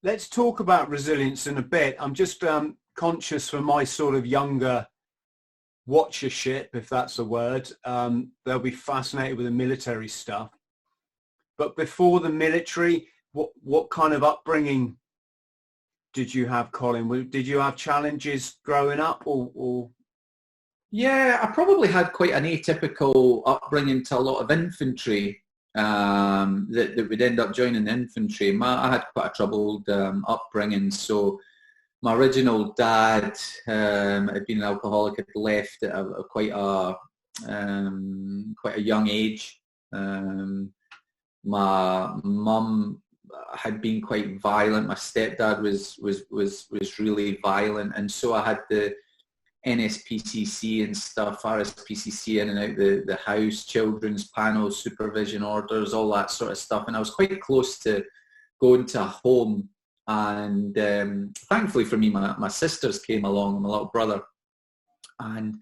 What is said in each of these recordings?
let's talk about resilience in a bit. I'm just conscious for my sort of younger watchership, if that's a word. They'll be fascinated with the military stuff. But before the military, what kind of upbringing did you have, Colin? Did you have challenges growing up, or? Yeah, I probably had quite an atypical upbringing to a lot of infantry that would end up joining the infantry. I had quite a troubled upbringing. So my original dad had been an alcoholic, had left at quite a young age. My mum had been quite violent. My stepdad was really violent, and so I had the NSPCC and stuff, RSPCC in and out the house, children's panels, supervision orders, all that sort of stuff. And I was quite close to going to a home. And thankfully for me, my sisters came along, my little brother. And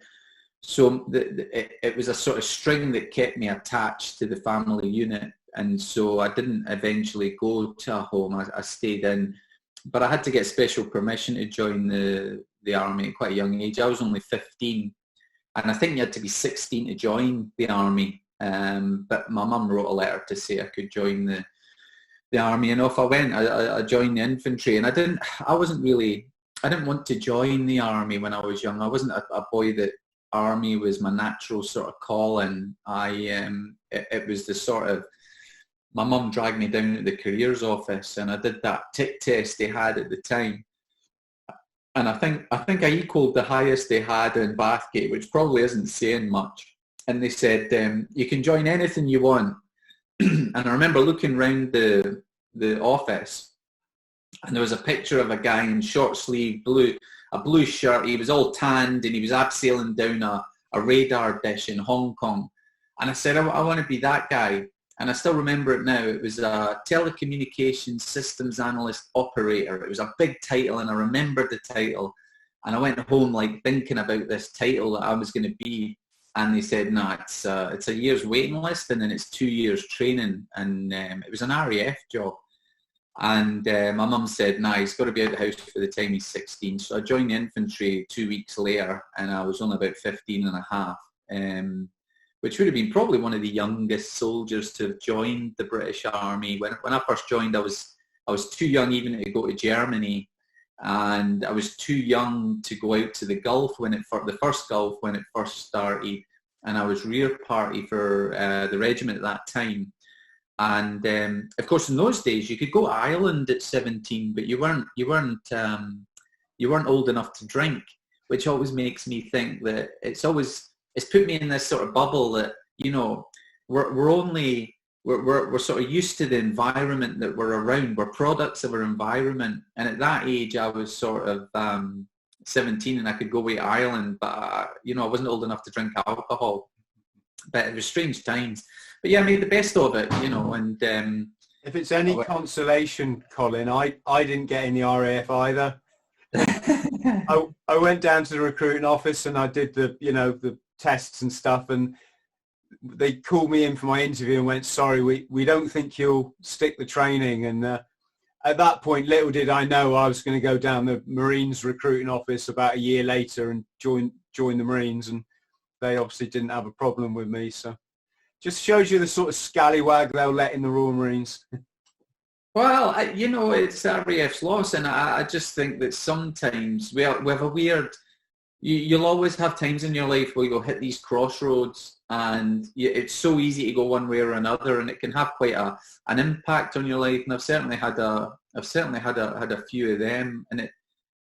so it was a sort of string that kept me attached to the family unit. And so I didn't eventually go to a home. I stayed in. But I had to get special permission to join the army at quite a young age. I was only 15, and I think you had to be 16 to join the army. But my mum wrote a letter to say I could join the army, and off I went. I joined the infantry, and I didn't want to join the army when I was young. I wasn't a boy that army was my natural sort of calling. It was the sort of, my mum dragged me down to the careers office, and I did that tick test they had at the time. And I think I equalled the highest they had in Bathgate, which probably isn't saying much. And they said, you can join anything you want. And I remember looking around the office, and there was a picture of a guy in short sleeve a blue shirt. He was all tanned, and he was abseiling down a radar dish in Hong Kong. And I said, I want to be that guy. And I still remember it now. It was a telecommunications systems analyst operator. It was a big title, and I remembered the title. And I went home like thinking about this title that I was going to be. And they said, no, it's a year's waiting list, and then it's 2 years training. And it was an RAF job. And my mum said, nah, he's got to be out of the house for the time he's 16. So I joined the infantry 2 weeks later, and I was only about 15 and a half. Which would have been probably one of the youngest soldiers to have joined the British Army. When I first joined, I was too young even to go to Germany, and I was too young to go out to the Gulf the first Gulf when it first started, and I was rear party for the regiment at that time. And of course, in those days, you could go to Ireland at 17, but you weren't old enough to drink, which always makes me think that it's put me in this sort of bubble that, you know, we're sort of used to the environment that we're around. We're products of our environment. And at that age, I was sort of 17, and I could go away to Ireland, but, I wasn't old enough to drink alcohol. But it was strange times. But yeah, I made the best of it, and... if it's any consolation, Colin, I didn't get in the RAF either. I went down to the recruiting office, and I did the tests and stuff, and they called me in for my interview and went, sorry, we don't think you'll stick the training. And at that point, little did I know I was going to go down the Marines recruiting office about a year later and join the Marines, and they obviously didn't have a problem with me. So just shows you the sort of scallywag they'll let in the Royal Marines. Well, it's RAF's loss, and I just think that sometimes we have a weird... You'll always have times in your life where you'll hit these crossroads, and it's so easy to go one way or another, and it can have quite an impact on your life. And I've certainly had a few of them, and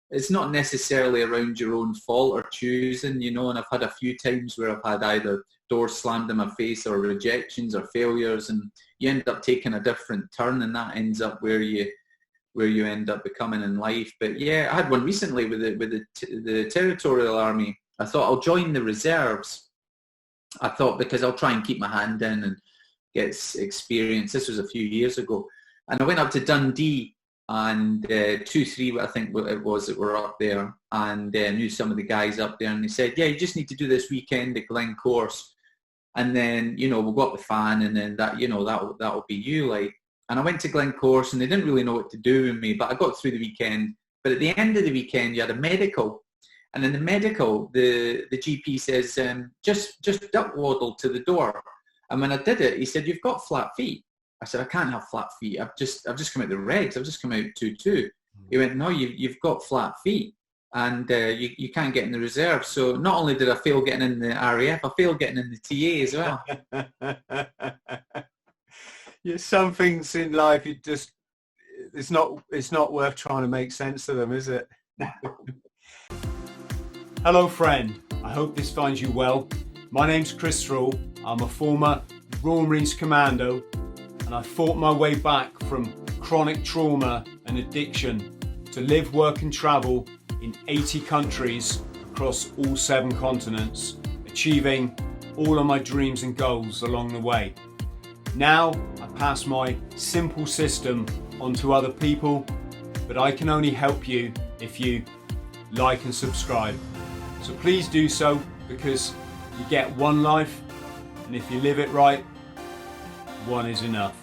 it's not necessarily around your own fault or choosing, And I've had a few times where I've had either doors slammed in my face or rejections or failures, and you end up taking a different turn, and that ends up where you end up becoming in life. But yeah, I had one recently with the Territorial Army. I thought I'll join the reserves. I thought because I'll try and keep my hand in and get experience. This was a few years ago. And I went up to Dundee, and 2-3, I think it was, that were up there, and knew some of the guys up there, and they said, yeah, you just need to do this weekend at Glen Course, and then, we'll go up the fan, and then that'll be you, like. And I went to Glencorse and they didn't really know what to do with me, but I got through the weekend. But at the end of the weekend, you had a medical. And in the medical, the GP says, just duck waddle to the door. And when I did it, he said, you've got flat feet. I said, I can't have flat feet. I've just come out the regs. I've just come out 2-2. He went, no, you've got flat feet. And you can't get in the reserve. So not only did I fail getting in the RAF, I failed getting in the TA as well. Yeah, some things in life, it's not worth trying to make sense of them, is it? Hello friend, I hope this finds you well. My name's Chris THRALL. I'm a former Royal Marines Commando, and I fought my way back from chronic trauma and addiction to live, work and travel in 80 countries across all 7 continents, achieving all of my dreams and goals along the way. Now I pass my simple system on to other people, but I can only help you if you like and subscribe. So please do so, because you get one life, and if you live it right, one is enough.